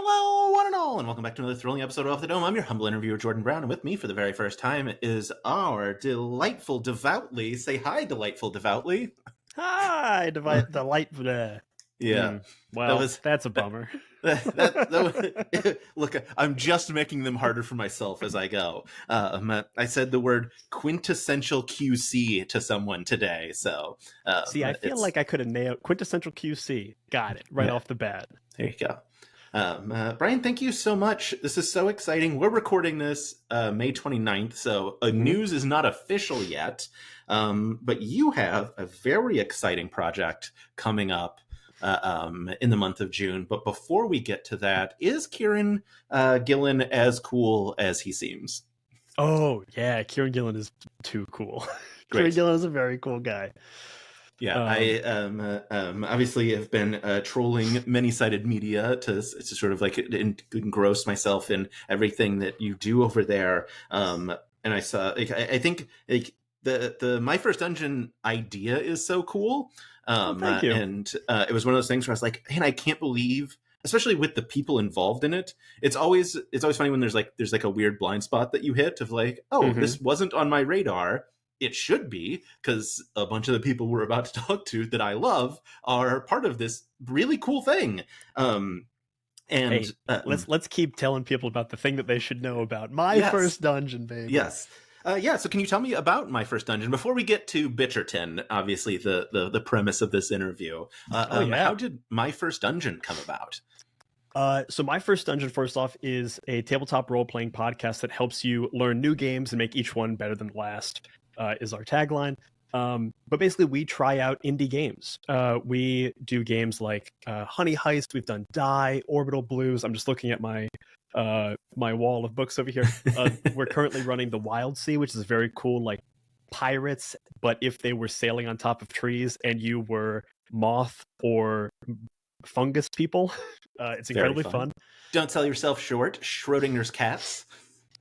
Hello, one and all, and welcome back to another thrilling episode of Off the Dome. I'm your humble interviewer, Jordan Brown, and with me for the very first time is our delightful Devoutly. Say hi, delightful Devoutly. Hi, delightful. Yeah. Well, that's a bummer. Look, I'm just making them harder for myself as I go. I said the word quintessential QC to someone today, so... See, I feel like I could have nailed quintessential QC. Got it, right off the bat. There you go. Brian, thank you so much. This is so exciting. We're recording this May 29th, so news is not official yet, but you have a very exciting project coming up in the month of June. But before we get to that, is Kieran Gillen as cool as he seems? Oh, yeah, Kieran Gillen is too cool. Kieran Gillen is a very cool guy. Yeah, I obviously have been trolling many-sided media to sort of like engross myself in everything that you do over there. And I saw, like, I think like the My First Dungeon idea is so cool. Thank you. And it was one of those things where I was like, man, I can't believe, especially with the people involved in it. It's always funny when there's like a weird blind spot that you hit of like, oh, this wasn't on my radar. It should be, because a bunch of the people we're about to talk to that I love are part of this really cool thing. Let's keep telling people about the thing that they should know about. My First Dungeon, baby. Yes. So can you tell me about My First Dungeon before we get to Bitcherton, obviously the premise of this interview? How did My First Dungeon come about? So My First Dungeon, first off, is a tabletop role-playing podcast that helps you learn new games and make each one better than the last, is our tagline. But basically, we try out indie games. We do games like Honey Heist. We've done Die, Orbital Blues. I'm just looking at my wall of books over here. We're currently running The Wild Sea, which is very cool, like pirates, but if they were sailing on top of trees and you were moth or fungus people. It's incredibly fun. Don't sell yourself short. Schrodinger's Cats.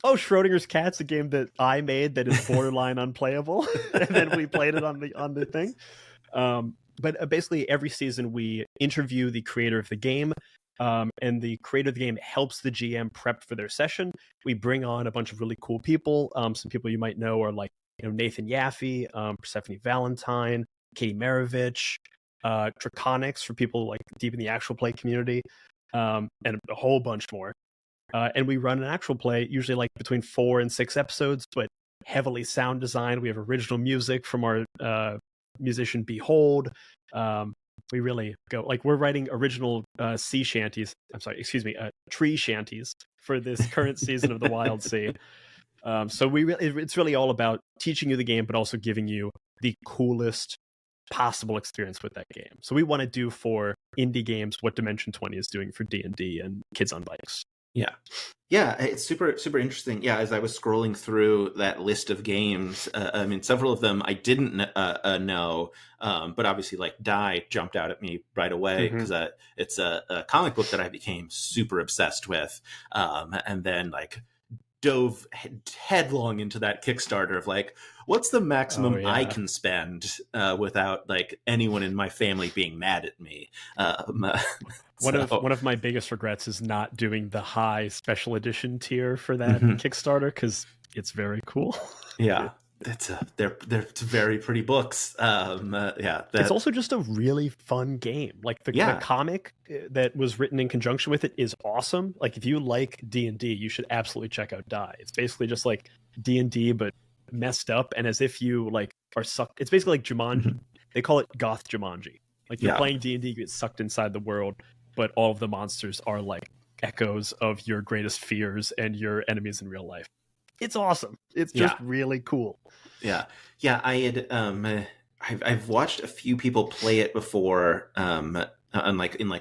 Oh, Schrodinger's Cats, a game that I made that is borderline unplayable, and then we played it on the thing. But basically, every season we interview the creator of the game, and the creator of the game helps the GM prep for their session. We bring on a bunch of really cool people. Some people you might know are like Nathan Yaffe, Persephone Valentine, Katie Maravich, Draconics for people like deep in the actual play community, and a whole bunch more. And we run an actual play, usually like between 4 and 6 episodes, but heavily sound designed. We have original music from our musician Behold. We really go, like, we're writing original tree shanties for this current season of The Wild Sea. So it's really all about teaching you the game, but also giving you the coolest possible experience with that game. So we want to do for indie games what Dimension 20 is doing for D&D and Kids on Bikes. Yeah, it's super, super interesting. Yeah, as I was scrolling through that list of games, I mean, several of them I didn't know, but obviously, like, Die jumped out at me right away because it's a comic book that I became super obsessed with, and then, like, dove headlong into that Kickstarter of, like, what's the maximum I can spend without, like, anyone in my family being mad at me? One of my biggest regrets is not doing the high special edition tier for that Kickstarter, because it's very cool. Yeah, they're very pretty books. It's also just a really fun game. Like the comic that was written in conjunction with it is awesome. Like, if you like D&D, you should absolutely check out Die. It's basically just like D&D but messed up, and as if you like are sucked. It's basically like Jumanji. They call it Goth Jumanji. Like, you're playing D&D, you get sucked inside the world, but all of the monsters are like echoes of your greatest fears and your enemies in real life. It's awesome. It's just really cool. Yeah. I had I've watched a few people play it before, in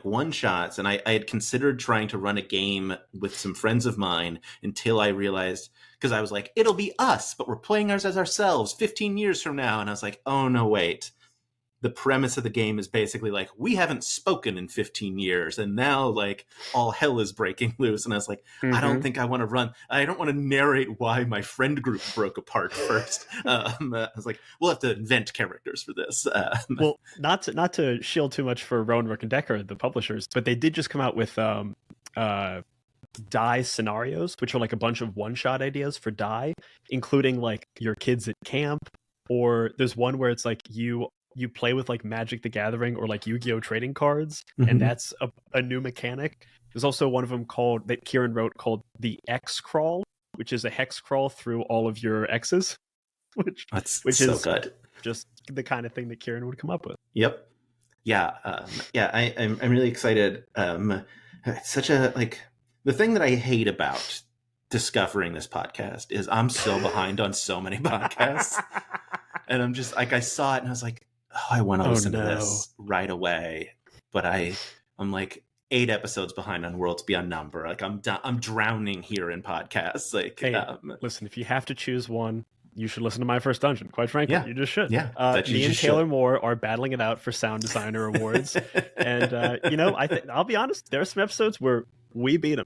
one shots, and I had considered trying to run a game with some friends of mine until I realized, because I was like, it'll be us, but we're playing ours as ourselves 15 years from now, and I was like, oh no, wait. The premise of the game is basically like, we haven't spoken in 15 years, and now, like, all hell is breaking loose. And I was like, I don't think I want to run. I don't want to narrate why my friend group broke apart first. I was like, we'll have to invent characters for this. Well, not to shield too much for Rowan Rook and Decker, the publishers, but they did just come out with die scenarios, which are like a bunch of one-shot ideas for die, including like your kids at camp, or there's one where it's like you play with like Magic the Gathering or like Yu-Gi-Oh trading cards, and that's a new mechanic. There's also one of them called that Kieran wrote called the X Crawl, which is a hex crawl through all of your X's, which so is good. just the kind of thing that Kieran would come up with. Yep. Yeah. I'm really excited. It's such a the thing that I hate about discovering this podcast is I'm so behind on so many podcasts, and I'm just like, I saw it and I was like, oh, I want to listen to this right away, but I'm like 8 episodes behind on Worlds Beyond Number. Like I'm drowning here in podcasts. Like, hey, listen, if you have to choose one, you should listen to My First Dungeon. Quite frankly, you just should. Yeah, me and Taylor Moore are battling it out for Sound Designer Awards, and I'll be honest, there are some episodes where we beat them.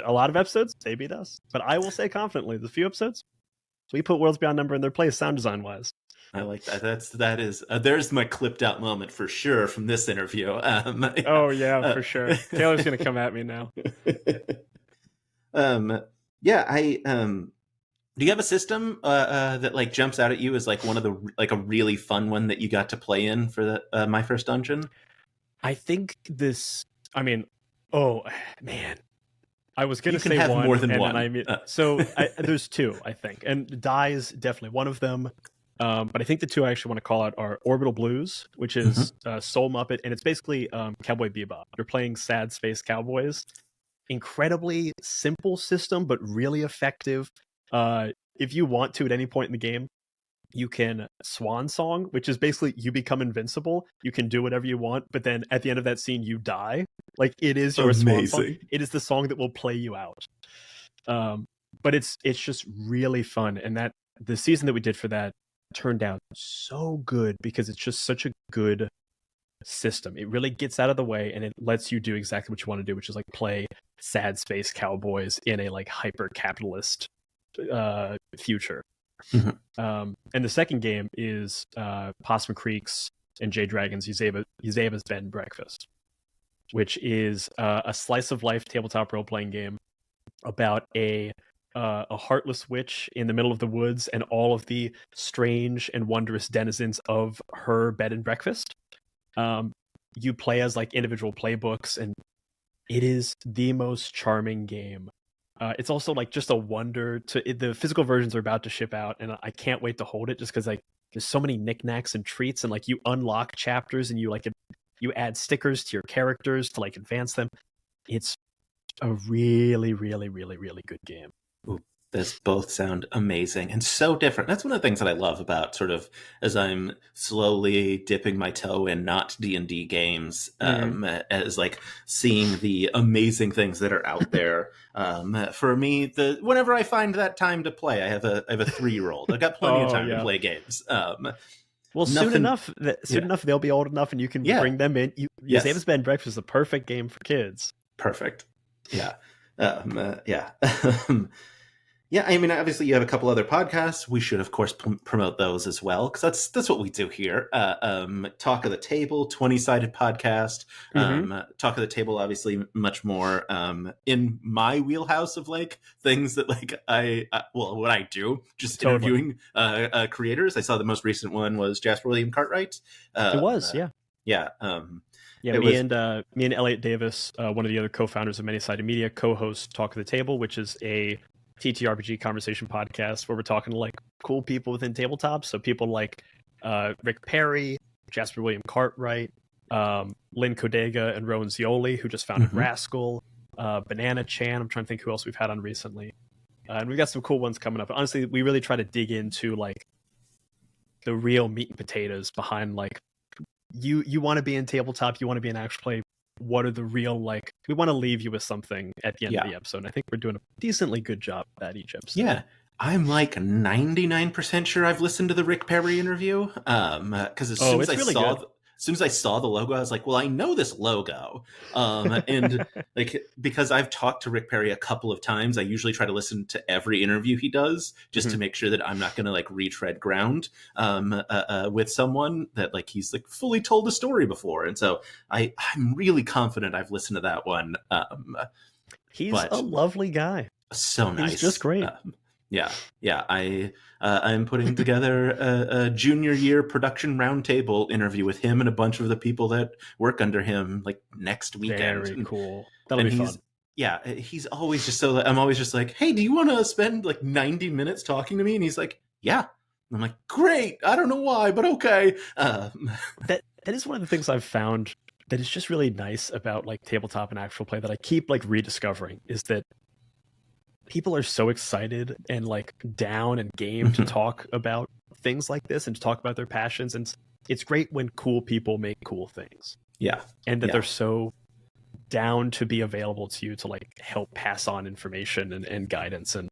A lot of episodes, they beat us. But I will say confidently, the few episodes, we put Worlds Beyond Number in their place, sound design wise. I like that. That is there's my clipped out moment for sure from this interview. Oh yeah, for sure. Taylor's gonna come at me now. Do you have a system that like jumps out at you as like one of the a really fun one that you got to play in for the My First Dungeon? I think this. I mean, oh man, I was gonna say have one, more than and one. Then there's 2, I think, and Die is definitely one of them. But I think the 2 I actually want to call out are Orbital Blues, which is Soul Muppet, and it's basically Cowboy Bebop. You're playing sad space cowboys. Incredibly simple system, but really effective. If you want to at any point in the game, you can swan song, which is basically you become invincible. You can do whatever you want, but then at the end of that scene, you die. Like, it is your swan song. It is the song that will play you out. But it's just really fun, and that the season that we did for that turned out so good because it's just such a good system. It really gets out of the way and it lets you do exactly what you want to do, which is like play sad space cowboys in a like hyper capitalist future. And the second game is Possum Creek's and Jay Dragon's Yuzeba's Bed and Breakfast, which is a slice of life tabletop role playing game about a heartless witch in the middle of the woods and all of the strange and wondrous denizens of her bed and breakfast. You play as like individual playbooks, and it is the most charming game. It's also like just a wonder the physical versions are about to ship out, and I can't wait to hold it just because like there's so many knickknacks and treats, and like you unlock chapters and you add stickers to your characters to like advance them. It's a really, really, really, really good game. Ooh, this both sound amazing and so different. That's one of the things that I love about sort of as I'm slowly dipping my toe in not D&D games, as like seeing the amazing things that are out there. For me, whenever I find that time to play, I have a 3-year-old. I've got plenty of time to play games. Well, soon enough they'll be old enough and you can bring them in. Yuzeba's Bed and Breakfast is the perfect game for kids. Perfect. Yeah. Yeah, I mean, obviously you have a couple other podcasts. We should, of course, promote those as well, because that's what we do here. Talk of the Table, 20-sided podcast. Talk of the Table, obviously, much more in my wheelhouse of like things that like what I do, just interviewing creators. I saw the most recent one was Jasper William Cartwright. It was, yeah. Yeah. Me and Elliot Davis, one of the other co-founders of Many Sided Media, co-host Talk of the Table, which is a TTRPG conversation podcast where we're talking to like cool people within tabletop. So people like Rick Perry, Jasper William Cartwright, Lynn Kodega, and Rowan Zioli, who just founded Rascal, Banana Chan. I'm trying to think who else we've had on recently. And we've got some cool ones coming up. But honestly, we really try to dig into like the real meat and potatoes behind like you want to be in tabletop, you want to be in actual play. What are the real, like, we want to leave you with something at the end of the episode. And I think we're doing a decently good job at each episode. Yeah. I'm like 99% sure I've listened to the Rick Perry interview. Because as soon as I saw the logo, I was like, well, I know this logo. And like, because I've talked to Rick Perry a couple of times, I usually try to listen to every interview he does just to make sure that I'm not going to like retread ground with someone that like he's like fully told a story before. And so I'm really confident I've listened to that one. He's a but lovely guy. so He's just nice. great. Yeah. I'm putting together a junior year production roundtable interview with him and a bunch of the people that work under him, like next weekend. Very cool. That'll And be fun. he's always just so. I'm always just like, hey, do you want to spend like 90 minutes talking to me? And he's like, yeah. And I'm like, great. I don't know why, but okay. That is one of the things I've found that is just really nice about like tabletop and actual play that I keep like rediscovering is that people are so excited and like down and game to talk about things like this and to talk about their passions. And it's great when cool people make cool things. Yeah. And that Yeah. they're so down to be available to you to like help pass on information and guidance. And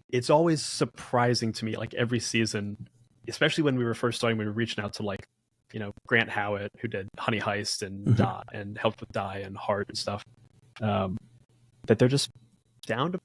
it's always surprising to me, like every season, especially when we were first starting, we were reaching out to like, you know, Grant Howitt, who did Honey Heist and and helped with Die and Heart and stuff, that they're just down to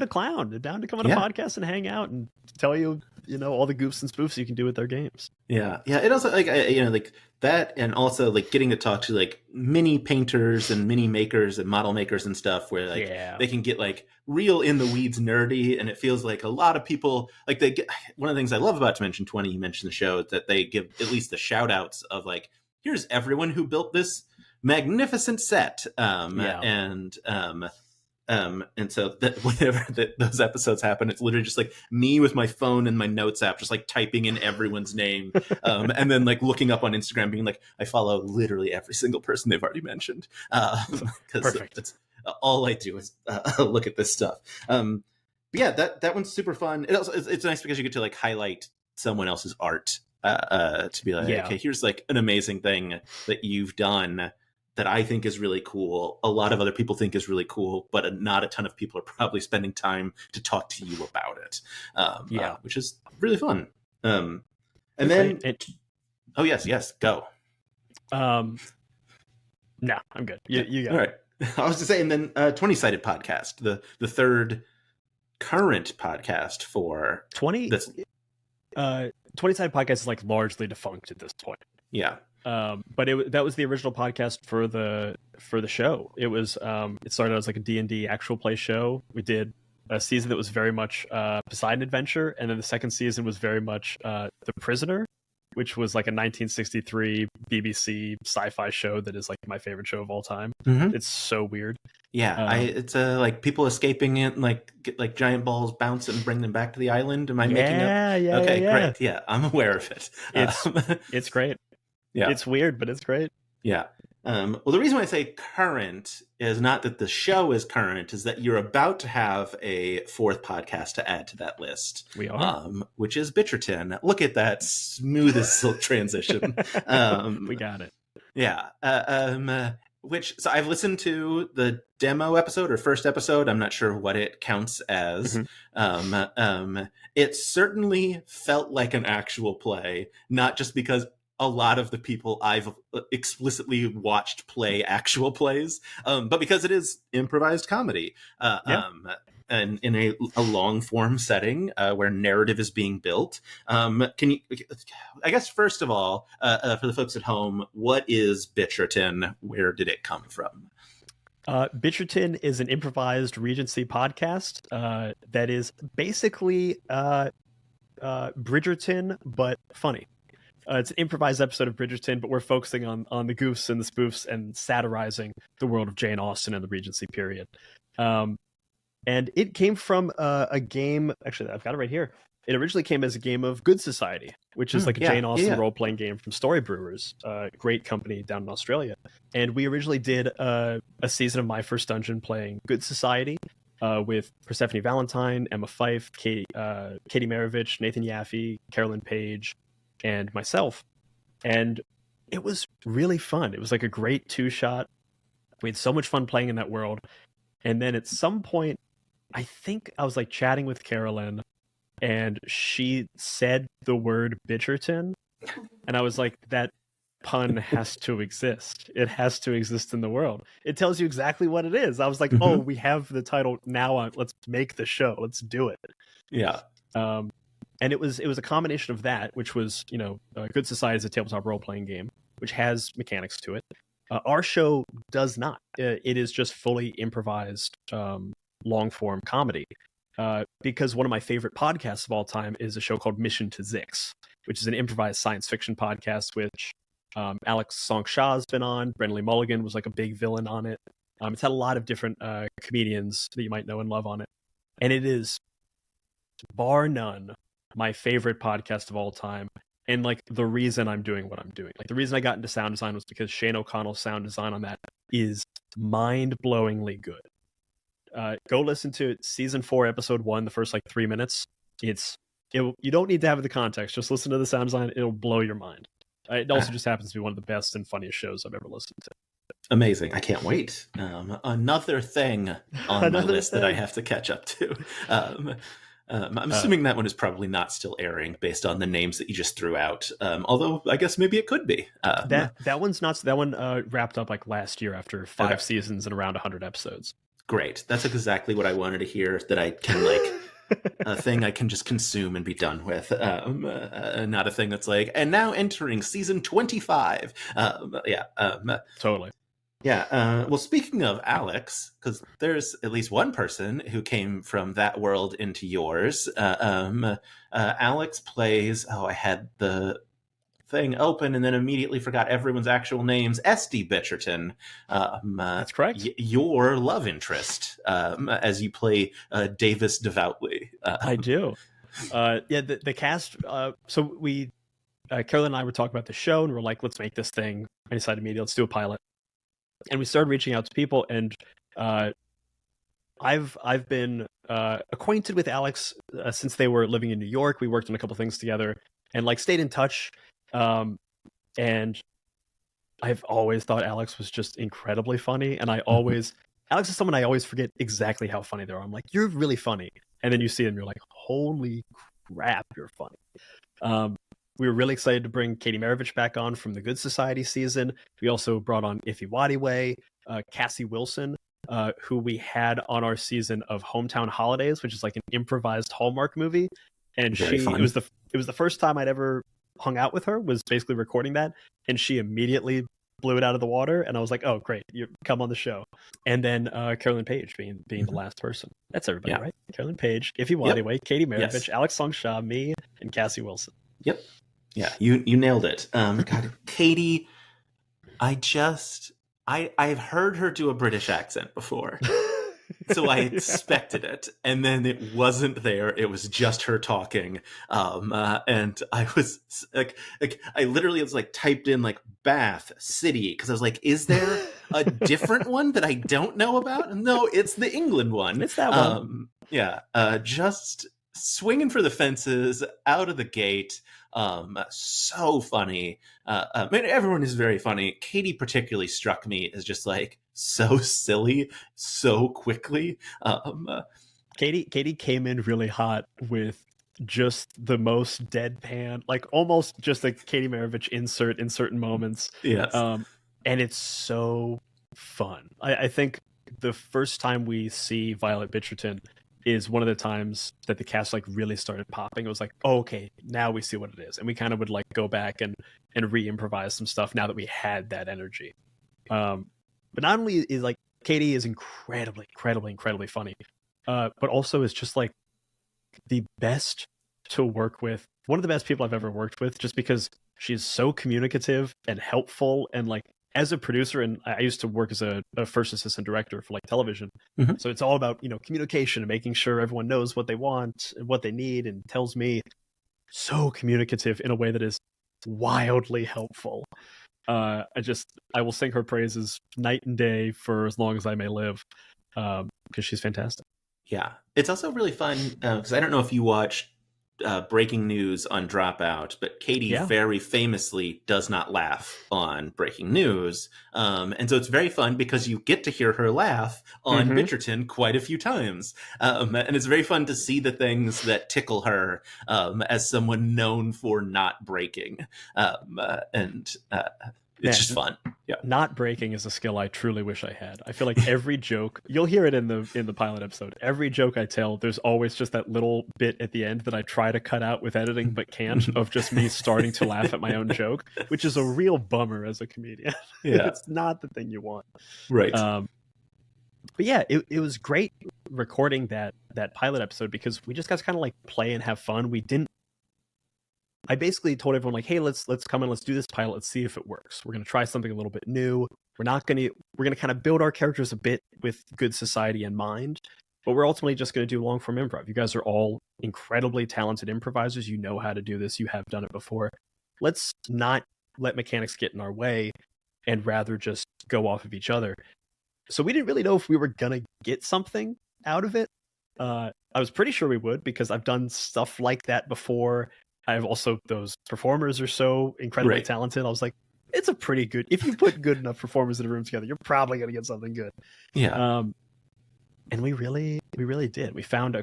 clown, down to come on a podcast and hang out and tell you, you know, all the goofs and spoofs you can do with their games. Yeah. It also like you know, like that, and also like getting to talk to like mini painters and mini makers and model makers and stuff, where like they can get like real in the weeds nerdy, and it feels like a lot of people like they get. One of the things I love about Dimension 20, you mentioned the show, that they give at least the shout outs of like, here's everyone who built this magnificent set, and so that whenever those episodes happen, it's literally just like me with my phone and my notes app, just like typing in everyone's name, and then like looking up on Instagram, being like, I follow literally every single person they've already mentioned, because that's all I do is look at this stuff. But yeah, that one's super fun. It's nice because you get to like highlight someone else's art, to be like, okay, here's like an amazing thing that you've done that I think is really cool. A lot of other people think is really cool, but not a ton of people are probably spending time to talk to you about it. Which is really fun. And then, oh yes, go. No, I'm good. You go. All right. I was to say, and then 20-sided podcast, the third current podcast for 20. This 20-sided podcast is like largely defunct at this point. Yeah. But that was the original podcast for the show. It was it started as like a D&D actual play show. We did a season that was very much Poseidon Adventure, and then the second season was very much The Prisoner, which was like a 1963 BBC sci-fi show that is like my favorite show of all time. It's so weird. Yeah, it's like people escaping it, and like get like giant balls bounce and bring them back to the island. Am I making up? Yeah, okay, great. Yeah, I'm aware of it. It's great. Yeah, it's weird, but it's great. Yeah. Well, the reason why I say current is not that the show is current, is that you're about to have a fourth podcast to add to that list. We are. Which is Bitcherton. Look at that smooth as silk transition. We got it. Yeah. So I've listened to the demo episode or first episode. I'm not sure what it counts as. It certainly felt like an actual play, not just because a lot of the people I've explicitly watched play actual plays, but because it is improvised comedy, and in a long form setting where narrative is being built. Can you, I guess, first of all, for the folks at home, what is Bitcherton? Where did it come from? Bitcherton is an improvised Regency podcast that is basically Bridgerton, but funny. It's an improvised episode of Bridgerton, but we're focusing on the goofs and the spoofs and satirizing the world of Jane Austen and the Regency period. And it came from a game. Actually, I've got it right here. It originally came as a game of Good Society, which is like a Jane Austen role-playing game from Story Brewers, a great company down in Australia. And we originally did a season of My First Dungeon playing Good Society with Persephone Valentine, Emma Fife, Katie Maravich, Nathan Yaffe, Carolyn Page, and myself. And it was really fun. It was like a great two-shot. We had so much fun playing in that world. And then at some point, I think I was like chatting with Carolyn, and she said the word Bitcherton, and I was like, that pun has to exist. It has to exist in the world. It tells you exactly what it is. I was like, oh, we have the title now. Let's make the show. Let's do it. Yeah. And it was a combination of that, which was, Good Society is a tabletop role-playing game, which has mechanics to it. Our show does not. It is just fully improvised, long form comedy. Because one of my favorite podcasts of all time is a show called Mission to Zix, which is an improvised science fiction podcast, which Alex Song Shah's been on. Brendan Lee Mulligan was like a big villain on it. It's had a lot of different comedians that you might know and love on it. And it is, bar none, my favorite podcast of all time. And like the reason I'm doing what I'm doing, like the reason I got into sound design was because Shane O'Connell's sound design on that is mind-blowingly good. Go listen to it, season 4, episode 1, the first like 3 minutes. You don't need to have the context. Just listen to the sound design; it'll blow your mind. It also just happens to be one of the best and funniest shows I've ever listened to. Amazing! I can't wait. Another thing on my list that I have to catch up to. I'm assuming that one is probably not still airing based on the names that you just threw out. Although I guess maybe it could be. That one's not. That one wrapped up like last year after 5 seasons and around 100 episodes. Great. That's exactly what I wanted to hear. That I can like a thing I can just consume and be done with. Not a thing that's like, and now entering season 25. Totally. Yeah. Well, speaking of Alex, because there's at least one person who came from that world into yours. Alex plays. Oh, I had the thing open and then immediately forgot everyone's actual names. Esty Bitcherton. That's correct. Your love interest, as you play Davis devoutly. I do. The cast. So we, Carolyn and I were talking about the show, and we're like, let's make this thing. I decided immediately, let's do a pilot. And we started reaching out to people, and I've been acquainted with Alex since they were living in New York. We worked on a couple things together, and like stayed in touch. And I've always thought Alex was just incredibly funny, and Alex is someone I always forget exactly how funny they are. I'm like, you're really funny, and then you see them, you're like, holy crap, you're funny. We were really excited to bring Katie Maravich back on from the Good Society season. We also brought on Iffy Wadiway, Cassie Wilson, who we had on our season of Hometown Holidays, which is like an improvised Hallmark movie. And it was the first time I'd ever hung out with her, was basically recording that, and she immediately blew it out of the water, and I was like, oh great, you come on the show. And then Carolyn Page being the last person. That's everybody, right? Carolyn Page, Iffy Wadiway, Katie Maravich, Alex Song Shah, me, and Cassie Wilson. Yep. Yeah, you nailed it. God, Katie, I've heard her do a British accent before. So I expected it, and then it wasn't there. It was just her talking, and I was like, I literally was like typed in like Bath City, because I was like, is there a different one that I don't know about? No, it's the England one. It's that one. Just swinging for the fences out of the gate. So funny. I mean, everyone is very funny. Katie particularly struck me as just like so silly so quickly. Katie came in really hot with just the most deadpan, like almost just a Katie Maravich insert in certain moments. Yes. And it's so fun. I think the first time we see Violet Bitcherton is one of the times that the cast like really started popping. It was like, oh, okay, now we see what it is. And we kind of would like go back and re-improvise some stuff now that we had that energy. But not only is like Katie is incredibly funny, but also is just like the best to work with. One of the best people I've ever worked with, just because she's so communicative and helpful. And like as a producer, and I used to work as a first assistant director for like television. Mm-hmm. So it's all about, communication and making sure everyone knows what they want and what they need, and tells me so communicative in a way that is wildly helpful. I will sing her praises night and day for as long as I may live, because she's fantastic. Yeah. It's also really fun, because I don't know if you watch Breaking News on Dropout, but Katie very famously does not laugh on Breaking News. And so it's very fun because you get to hear her laugh on Bitcherton quite a few times. And it's very fun to see the things that tickle her as someone known for not breaking. it's Man, just fun. Yeah. not breaking is a skill I truly wish I had. I feel like every joke, you'll hear it in the pilot episode. Every joke I tell, there's always just that little bit at the end that I try to cut out with editing but can't, of just me starting to laugh at my own joke, which is a real bummer as a comedian. Yeah. It's not the thing you want. Right. But yeah, it was great recording that pilot episode because we just got to kind of like play and have fun. I basically told everyone like, hey, let's come and let's do this pilot. Let's see if it works. We're going to try something a little bit new. We're going to kind of build our characters a bit with good society in mind, but we're ultimately just going to do long form improv. You guys are all incredibly talented improvisers. You know how to do this. You have done it before. Let's not let mechanics get in our way and rather just go off of each other. So we didn't really know if we were going to get something out of it. I was pretty sure we would because I've done stuff like that before. I've also, those performers are so incredibly talented. I was like, it's a pretty good, if you put good enough performers in a room together, you're probably going to get something good. Yeah. And we really did. We found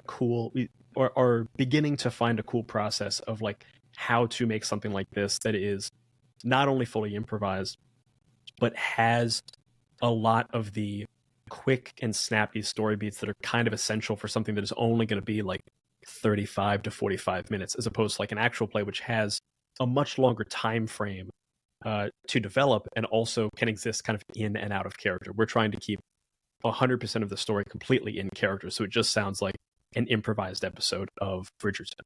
are beginning to find a cool process of like how to make something like this that is not only fully improvised, but has a lot of the quick and snappy story beats that are kind of essential for something that is only going to be like 35 to 45 minutes, as opposed to like an actual play, which has a much longer time frame to develop and also can exist kind of in and out of character. We're trying to keep 100% of the story completely in character, so it just sounds like an improvised episode of Bridgerton.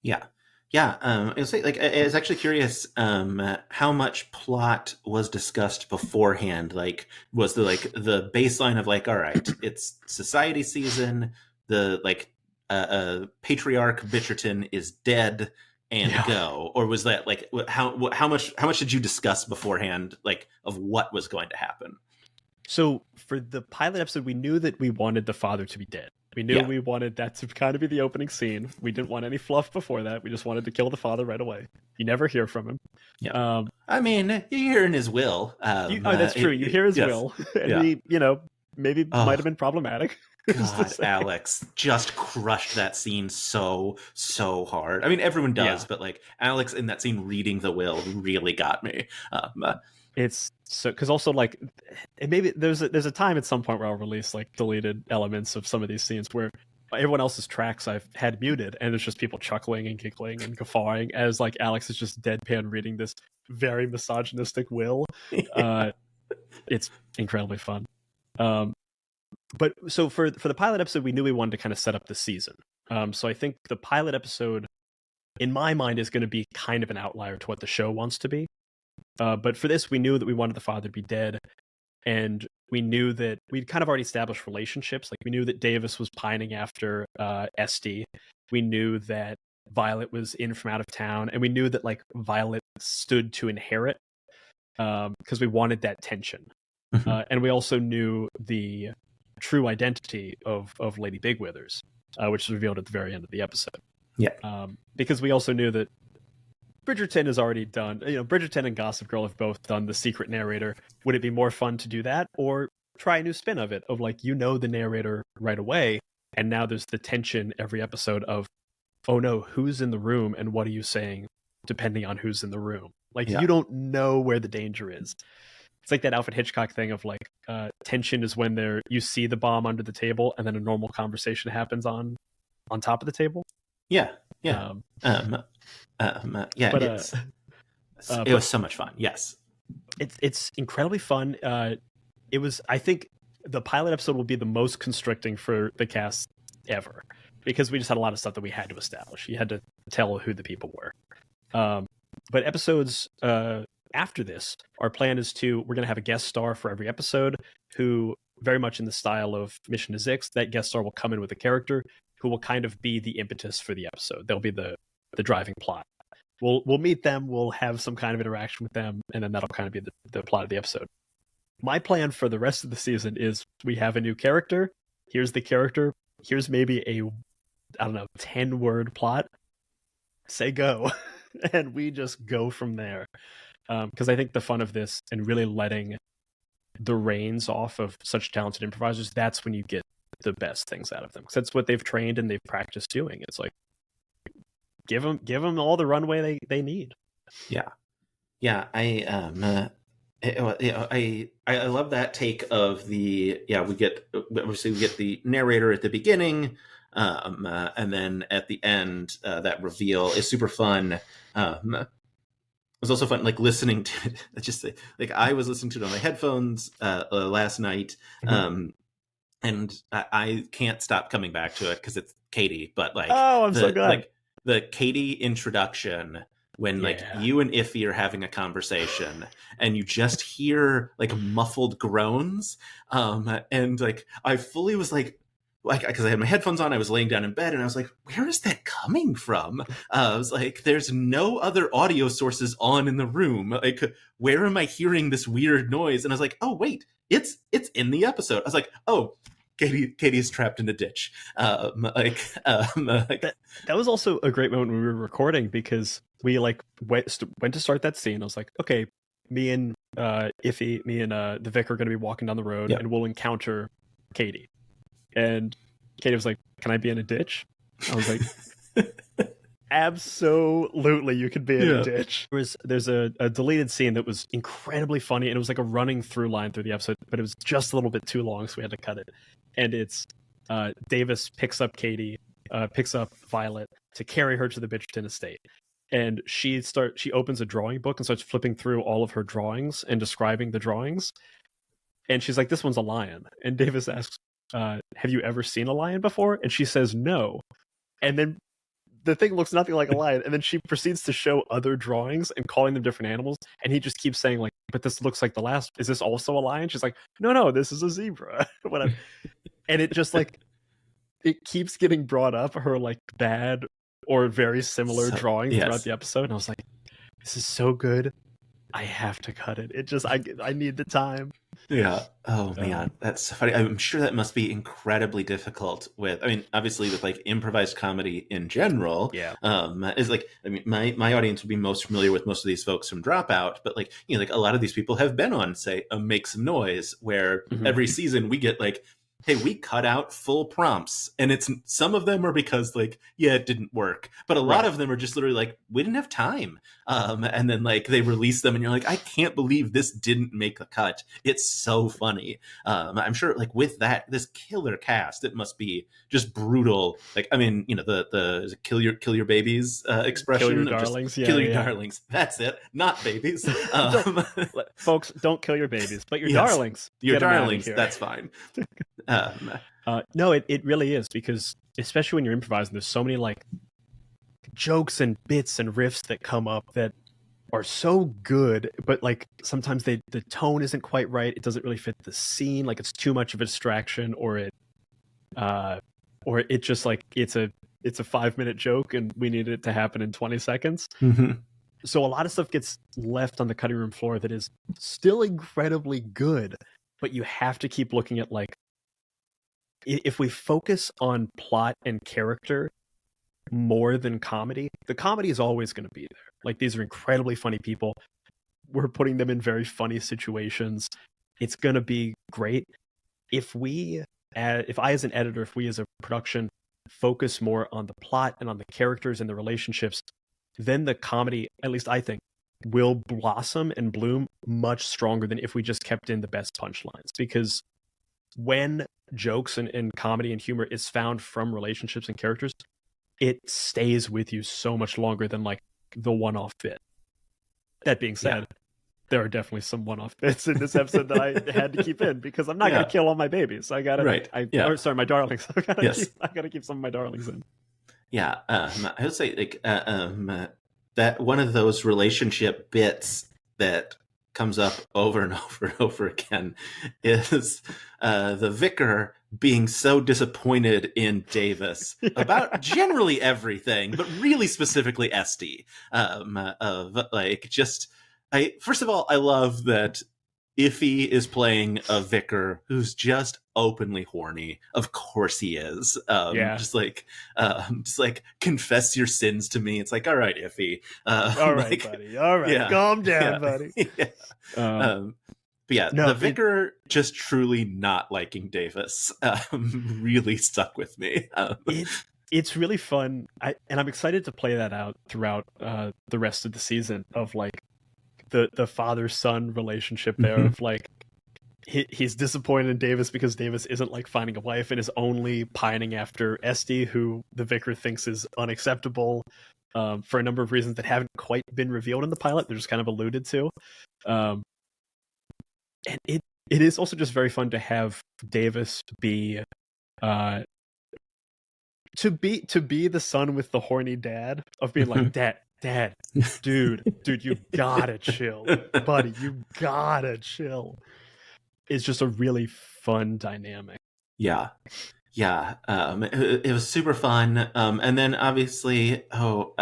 Yeah. I was like, I was actually curious how much plot was discussed beforehand. Like, was the baseline of like, all right, it's society season, the like patriarch Bitcherton is dead and go, or was that like how much did you discuss beforehand, like of what was going to happen? So for the pilot episode, we knew that we wanted the father to be dead. We knew we wanted that to kind of be the opening scene. We didn't want any fluff before that. We just wanted to kill the father right away. You never hear from him. Yeah. I mean, you hear in his will. That's true. You hear his will. And he, maybe might have been problematic. God, Alex just crushed that scene so hard. I mean, everyone does, but like Alex in that scene reading the will really got me. It's so, because also like maybe there's a time at some point where I'll release like deleted elements of some of these scenes where everyone else's tracks I've had muted and there's just people chuckling and giggling and guffawing as like Alex is just deadpan reading this very misogynistic will. It's incredibly fun. But so for the pilot episode, we knew we wanted to kind of set up the season. So I think the pilot episode, in my mind, is going to be kind of an outlier to what the show wants to be. But for this, we knew that we wanted the father to be dead. And we knew that we'd kind of already established relationships. Like we knew that Davis was pining after Esty. We knew that Violet was in from out of town. And we knew that like Violet stood to inherit because we wanted that tension. And we also knew the true identity of Lady Bigwithers, which is revealed at the very end of the episode. Yeah. Because we also knew that Bridgerton has already done, Bridgerton and Gossip Girl have both done the secret narrator. Would it be more fun to do that or try a new spin of it? Of like, the narrator right away. And now there's the tension every episode of, oh no, who's in the room and what are you saying depending on who's in the room? Like, you don't know where the danger is. It's like that Alfred Hitchcock thing of like tension is when you see the bomb under the table and then a normal conversation happens on top of the table. Yeah. It was so much fun. Yes. It's incredibly fun. I think the pilot episode will be the most constricting for the cast ever because we just had a lot of stuff that we had to establish. You had to tell who the people were. But episodes after this, our plan is we're going to have a guest star for every episode who, very much in the style of Mission to Zix, that guest star will come in with a character who will kind of be the impetus for the episode. They'll be the driving plot. We'll meet them, we'll have some kind of interaction with them, and then that'll kind of be the plot of the episode. My plan for the rest of the season is we have a new character. Here's the character. Here's maybe 10-word plot. Say go. And we just go from there. Because I think the fun of this and really letting the reins off of such talented improvisers, that's when you get the best things out of them. Because that's what they've trained and they've practiced doing. It's like, give them all the runway they need. Yeah. I I love that take of the we get obviously we get the narrator at the beginning, and then at the end that reveal is super fun. It was also fun like listening to it. Just like I was listening to it on my headphones last night, Mhm. and I can't stop coming back to it because it's Katie. But like Oh, I'm so glad. the Katie introduction when like Yeah. you and Iffy are having a conversation and you just hear like muffled groans, and like I fully was like because I had my headphones on, I was laying down in bed and I was like, where is that coming from? I was like, there's no other audio sources on in the room. Like, where am I hearing this weird noise? And I was like, oh wait, it's in the episode. I was like, oh, Katie's trapped in a ditch. Like That was also a great moment when we were recording, because we like went to start that scene. I was like, okay, me and Iffy, me and the Vic are going to be walking down the road, Yep. and we'll encounter Katie. And Katie was like, "Can I be in a ditch?" I was like, absolutely, you could be in a ditch. There's a deleted scene that was incredibly funny, and it was like a running through line through the episode, but it was just a little bit too long, so we had to cut it. And it's Davis picks up Violet to carry her to the Bitcherton estate. And she opens a drawing book and starts flipping through all of her drawings and describing the drawings. And she's like, "This one's a lion." And Davis asks, "Have you ever seen a lion before?" And she says, "No." And then the thing looks nothing like a lion. And then she proceeds to show other drawings and calling them different animals. And he just keeps saying, like, "But this looks like the last. Is this also a lion?" She's like, No, this is a zebra." Whatever. And it just like, it keeps getting brought up, her like bad or very similar drawings throughout the episode. And I was like, this is so good. I have to cut it. It just, I need the time. Yeah. Oh man, that's so funny. I'm sure that must be incredibly difficult I mean, obviously with like improvised comedy in general. Yeah. Is like, I mean, my audience would be most familiar with most of these folks from Dropout, but like, you know, like a lot of these people have been on, say, Make Some Noise, where every season we get like, hey, we cut out full prompts, and it's some of them are because like, yeah, it didn't work, but a lot of them are just literally like, we didn't have time, and then like they release them and you're like, I can't believe this didn't make the cut. It's so funny. I'm sure like with this killer cast, it must be just brutal. Like, I mean, you know, the kill your babies expression, kill your darlings. Kill your darlings, that's it, not babies. Folks, don't kill your babies, but your darlings, that's fine. No, it really is, because especially when you're improvising, there's so many like jokes and bits and riffs that come up that are so good, but like sometimes the tone isn't quite right. It doesn't really fit the scene. Like it's too much of a distraction, or it just like it's a 5-minute joke and we need it to happen in 20 seconds. So a lot of stuff gets left on the cutting room floor that is still incredibly good, but you have to keep looking at like, if we focus on plot and character more than comedy, the comedy is always going to be there. Like, these are incredibly funny people. We're putting them in very funny situations. It's going to be great. If I as an editor, if we as a production focus more on the plot and on the characters and the relationships, then the comedy, at least I think, will blossom and bloom much stronger than if we just kept in the best punchlines. Because when jokes and comedy and humor is found from relationships and characters, it stays with you so much longer than like the one-off bit. That being said, there are definitely some one-off bits in this episode that I had to keep in, because I'm not going to kill all my babies. I gotta, my darlings. I gotta keep some of my darlings in. Yeah, I would say like that one of those relationship bits that comes up over and over and over again is the vicar being so disappointed in Davis about generally everything, but really specifically Esty. Of like, just first of all, I love that Iffy is playing a vicar who's just openly horny. Of course he is. Just like confess your sins to me. It's like, all right, Iffy. All right, like, buddy. All right, calm down, buddy. But yeah, the vicar just truly not liking Davis really stuck with me. It's really fun, and I'm excited to play that out throughout the rest of the season. Of like, the father-son relationship there of like he's disappointed in Davis because Davis isn't like finding a wife and is only pining after Esty, who the vicar thinks is unacceptable for a number of reasons that haven't quite been revealed in the pilot. They're just kind of alluded to. And it is also just very fun to have Davis be to be the son with the horny dad of being like, dad, dude, you gotta chill, buddy, you gotta chill. It's just a really fun dynamic. Yeah. It was super fun. And then obviously, the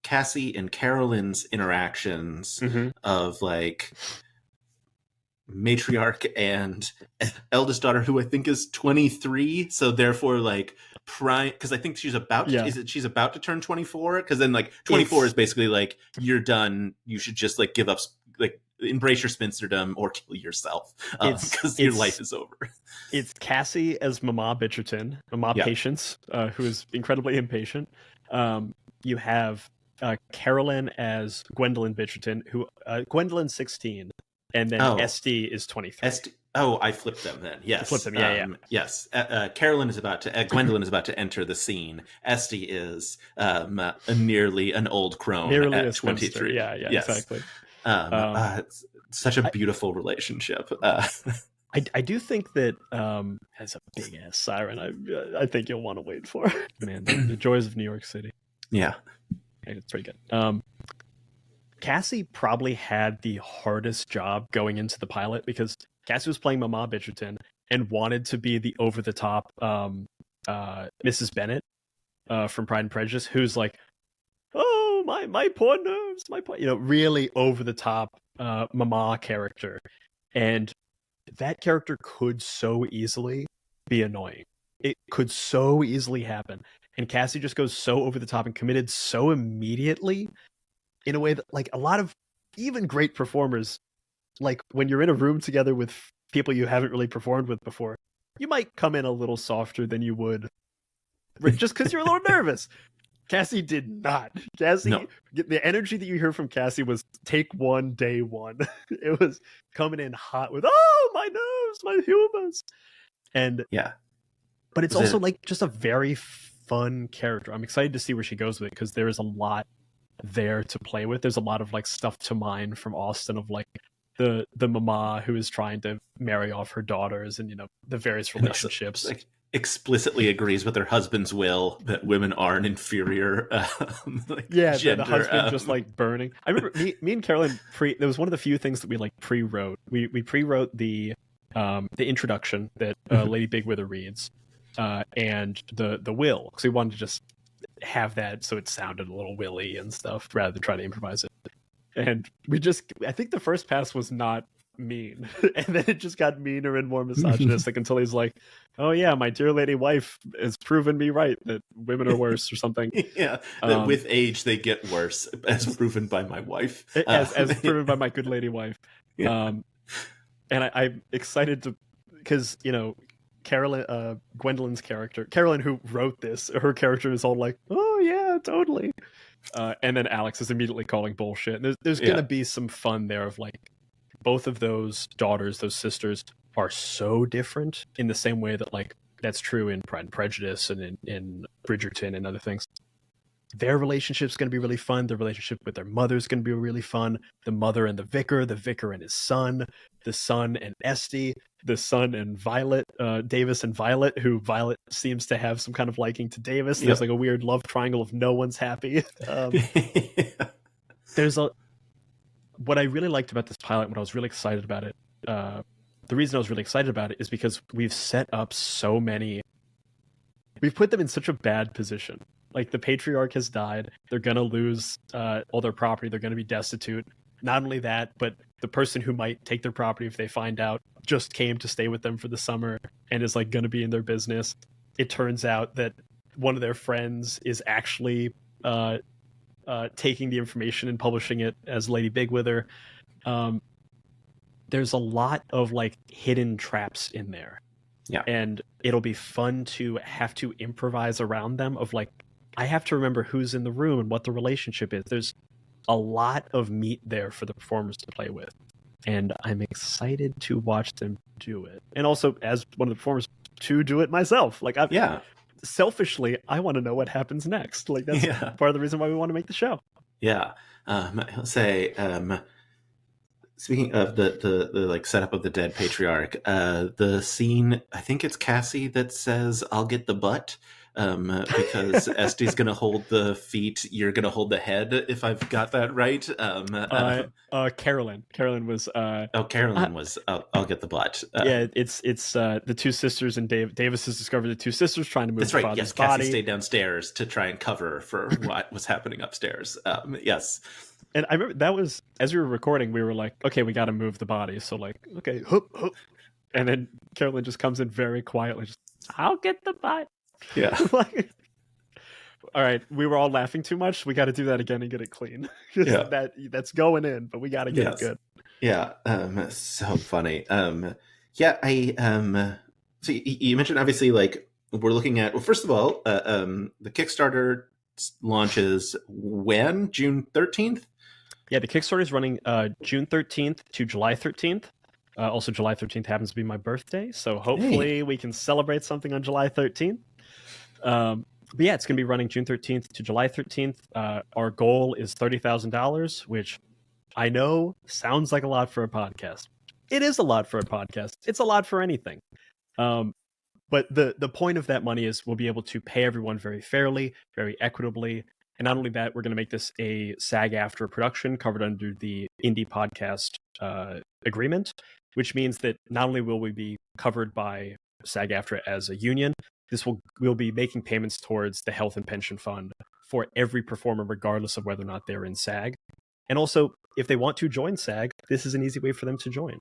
Cassie and Carolyn's interactions of like matriarch and eldest daughter, who I think is 23, so therefore like prime, because I think she's about she's about to turn 24, because then like 24 is basically like you're done, you should just like give up, like embrace your spinsterdom or kill yourself, because your life is over. It's Cassie as Mama Bitcherton, Mama Patience, who is incredibly impatient. You have Carolyn as Gwendolyn Bitcherton, who Gwendolyn's 16, and then Esty is 23. I flipped them then. Yes, flipped them. Yeah. Yes, Gwendolyn is about to enter the scene. Esty is nearly an old crone at 23. Yeah, yes. Exactly. It's such a beautiful relationship. I do think that has a big ass siren. I think you'll want to wait for. Man, the joys of New York City. Yeah, it's pretty good. Cassie probably had the hardest job going into the pilot because Cassie was playing Mama Bitcherton and wanted to be the over-the-top Mrs. Bennett from Pride and Prejudice, who's like, oh, my poor nerves, really over-the-top Mama character. And that character could so easily be annoying. It could so easily happen. And Cassie just goes so over the top and committed so immediately in a way that, like, a lot of even great performers, like when you're in a room together with people you haven't really performed with before, you might come in a little softer than you would just because you're a little nervous. Cassie did not. The energy that you hear from Cassie was take one, day one. It was coming in hot with, oh, my nerves, my humors. And but it's also like just a very fun character. I'm excited to see where she goes with it because there is a lot there to play with. There's a lot of like stuff to mine from Austen of like the mama who is trying to marry off her daughters and the various relationships. Like explicitly agrees with her husband's will that women are an inferior gender. The husband just like burning. I remember me and Carolyn there was one of the few things that we like pre-wrote. We pre-wrote the introduction that Lady Bigwither reads and the will, because we wanted to just have that so it sounded a little willy and stuff rather than try to improvise it. And I think the first pass was not mean, and then it just got meaner and more misogynistic until he's like, oh yeah, my dear lady wife has proven me right that women are worse or something. That with age they get worse, as proven by my wife, as proven by my good lady wife. And I'm excited to, because Carolyn, Gwendolyn's character, Carolyn, who wrote this, her character is all like, oh yeah, totally. And then Alex is immediately calling bullshit. And there's going to be some fun there of like, both of those daughters, those sisters, are so different in the same way that like that's true in Pride and Prejudice and in Bridgerton and other things. Their relationship's going to be really fun. Their relationship with their mother's going to be really fun. The mother and the vicar and his son, the son and Esty, the son and Violet, Davis and Violet, who Violet seems to have some kind of liking to Davis. There's like a weird love triangle of no one's happy. What I really liked about this pilot, what I was really excited about it, the reason I was really excited about it is because we've set up we've put them in such a bad position. Like the patriarch has died. They're going to lose all their property. They're going to be destitute. Not only that, but the person who might take their property if they find out just came to stay with them for the summer and is like going to be in their business. It turns out that one of their friends is actually taking the information and publishing it as Lady Bigwither. There's a lot of like hidden traps in there. Yeah. And it'll be fun to have to improvise around them of like I have to remember who's in the room and what the relationship is. There's a lot of meat there for the performers to play with, and I'm excited to watch them do it. And also, as one of the performers, to do it myself. Like, Yeah. selfishly, I want to know what happens next. Like, that's Yeah. part of the reason why we want to make the show. Yeah. I'll say, speaking of the like setup of the dead patriarch, the scene, I think it's Cassie that says, "I'll get the butt," because Este's gonna hold the feet, you're gonna hold the head, if I've got that right. Carolyn was. Carolyn was, "I'll get the butt." Yeah, it's the two sisters, and Davis has discovered the two sisters trying to move That's the right. father's Yes, Cassie body. stayed downstairs to try and cover for what was happening upstairs. Yes. And I remember that was, as we were recording, we were like, okay, we got to move the body. So like, okay, hoop, hoop. And then Carolyn just comes in very quietly, just, "I'll get the butt." Yeah. Like, all right, we were all laughing too much. We got to do that again and get it clean. Yeah. That's going in, but we got to get it good. Yeah. So funny. Yeah. So you mentioned, obviously, like, we're looking at, well, first of all, the Kickstarter launches when? June 13th? Yeah, the Kickstarter is running June 13th to July 13th. Also, July 13th happens to be my birthday, so hopefully we can celebrate something on July 13th. But yeah, it's going to be running June 13th to July 13th. Our goal is $30,000, which I know sounds like a lot for a podcast. It is a lot for a podcast. It's a lot for anything. But the point of that money is we'll be able to pay everyone very fairly, very equitably. And not only that, we're going to make this a SAG-AFTRA production covered under the Indie Podcast agreement, which means that not only will we be covered by SAG-AFTRA as a union, we'll be making payments towards the health and pension fund for every performer, regardless of whether or not they're in SAG. And also, if they want to join SAG, this is an easy way for them to join.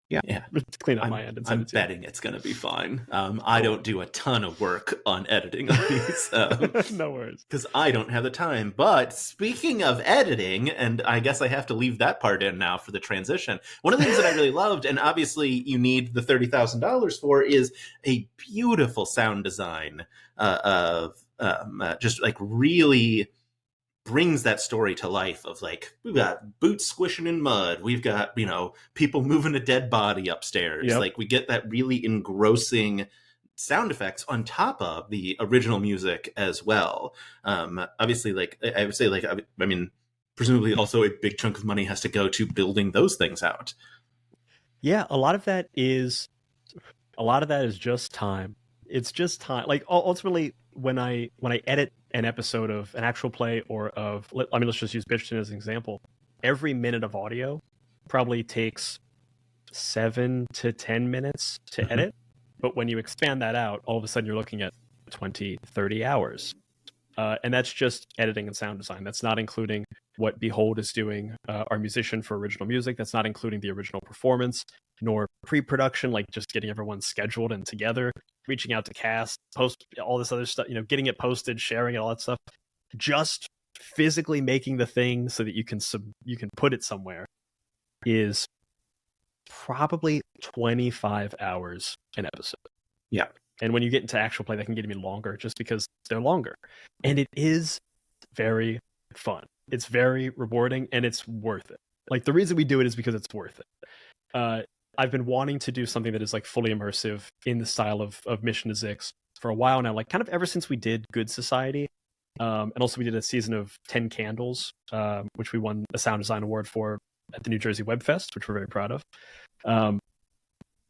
Yeah. Clean up my end. I'm betting it's going to be fine. I don't do a ton of work on editing of these. No worries. Because I don't have the time. But speaking of editing, and I guess I have to leave that part in now for the transition, one of the things that I really loved, and obviously you need the $30,000 for, is a beautiful sound design of just like really brings that story to life of, like, we've got boots squishing in mud, we've got, people moving a dead body upstairs. Yep. Like, we get that really engrossing sound effects on top of the original music as well. Obviously, like, I would say, like, I mean, presumably also a big chunk of money has to go to building those things out. Yeah, a lot of that is just time. It's just time. Like, ultimately, when I edit an episode of an actual play or of, let's just use Bitcherton as an example. Every minute of audio probably takes 7 to 10 minutes to edit. But when you expand that out, all of a sudden you're looking at 20, 30 hours. And that's just editing and sound design. That's not including what Behold is doing, our musician for original music. That's not including the original performance, nor pre-production, like just getting everyone scheduled and together, reaching out to cast, post, all this other stuff, getting it posted, sharing it, all that stuff. Just physically making the thing so that you can put it somewhere is probably 25 hours an episode. Yeah. And when you get into actual play, that can get even longer just because they're longer. And it is very fun. It's very rewarding, and it's worth it. Like, the reason we do it is because it's worth it. I've been wanting to do something that is, like, fully immersive in the style of Mission to Zix for a while now, like, kind of ever since we did Good Society. And also we did a season of 10 Candles, which we won a sound design award for at the New Jersey Web Fest, which we're very proud of.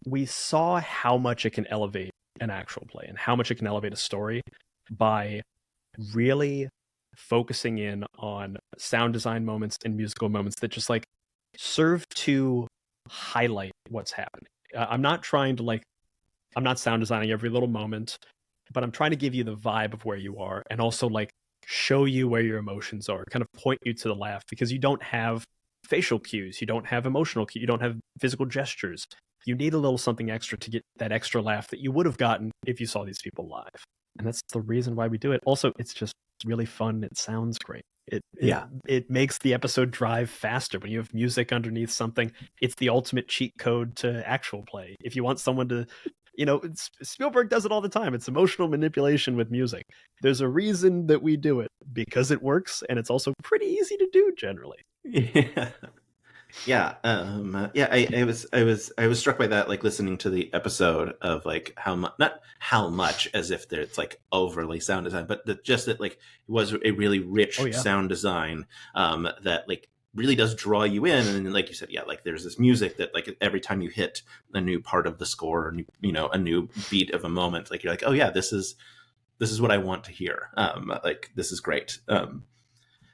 We saw how much it can elevate an actual play and how much it can elevate a story by really focusing in on sound design moments and musical moments that just, like, serve to highlight what's happening. I'm not trying to, like, I'm not sound designing every little moment, but I'm trying to give you the vibe of where you are and also, like, show you where your emotions are, kind of point you to the laugh, because you don't have facial cues, you don't have emotional cues, you don't have physical gestures. You need a little something extra to get that extra laugh that you would have gotten if you saw these people live. And that's the reason why we do it. Also, it's just really fun. It sounds great. It makes the episode drive faster when you have music underneath something. It's the ultimate cheat code to actual play. If you want someone to, Spielberg does it all the time. It's emotional manipulation with music. There's a reason that we do it, because it works, and it's also pretty easy to do generally. Yeah. Yeah, I was struck by that, like listening to the episode of like how much, not how much as if it's like overly sound design, but just that like it was a really Oh rich yeah. sound design that like really does draw you in, and then, like you said, yeah, like there's this music that like every time you hit a new part of the score, or a new beat of a moment, like you're like, oh yeah, this is what I want to hear. Like this is great.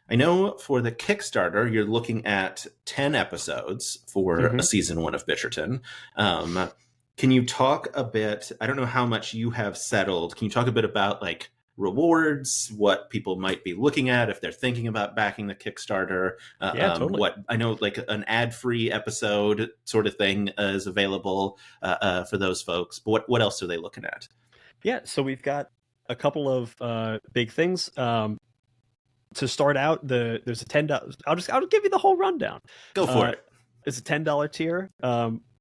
I know for the Kickstarter, you're looking at 10 episodes for a season one of Bitcherton. Can you talk a bit? I don't know how much you have settled. Can you talk a bit about like rewards, what people might be looking at if they're thinking about backing the Kickstarter? Yeah, totally. What I know, like an ad-free episode sort of thing is available for those folks. But what else are they looking at? Yeah, so we've got a couple of big things. To start out, there's a $10. I'll give you the whole rundown. Go for it. It's a $10 tier,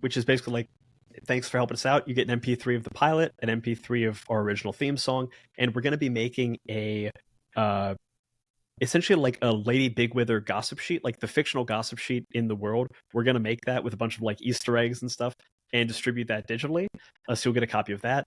which is basically like, thanks for helping us out. You get an MP3 of the pilot, an MP3 of our original theme song, and we're going to be making a essentially like a Lady Bigwither gossip sheet, like the fictional gossip sheet in the world. We're going to make that with a bunch of like Easter eggs and stuff and distribute that digitally. So you'll get a copy of that.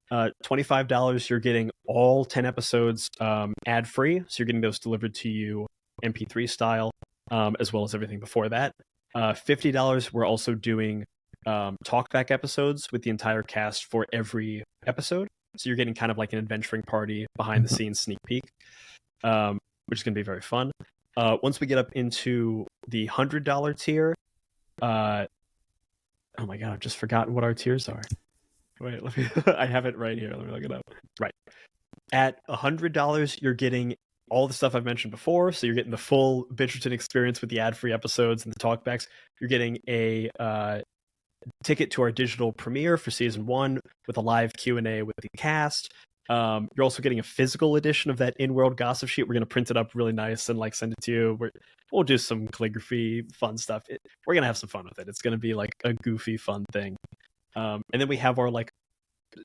$25, you're getting all 10 episodes ad free. So you're getting those delivered to you MP3 style, as well as everything before that. $50, we're also doing talkback episodes with the entire cast for every episode. So you're getting kind of like an adventuring party behind the scenes sneak peek, which is going to be very fun. Once we get up into the $100 tier, oh my God, I've just forgotten what our tiers are. Wait, let me. I have it right here. Let me look it up. Right. At $100, you're getting all the stuff I've mentioned before. So you're getting the full Bitcherton experience with the ad-free episodes and the talkbacks. You're getting a ticket to our digital premiere for season 1 with a live Q&A with the cast. You're also getting a physical edition of that in-world gossip sheet. We're going to print it up really nice and like send it to you. We'll do some calligraphy, fun stuff. We're going to have some fun with it. It's going to be like a goofy, fun thing. And then we have our like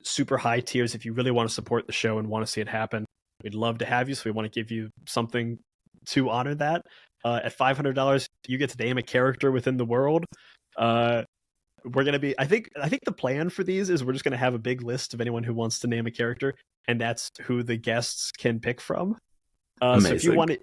super high tiers. If you really want to support the show and want to see it happen, we'd love to have you. So we want to give you something to honor that. At $500, you get to name a character within the world. We're going to be, I think the plan for these is we're just going to have a big list of anyone who wants to name a character, and that's who the guests can pick from. So if you want it,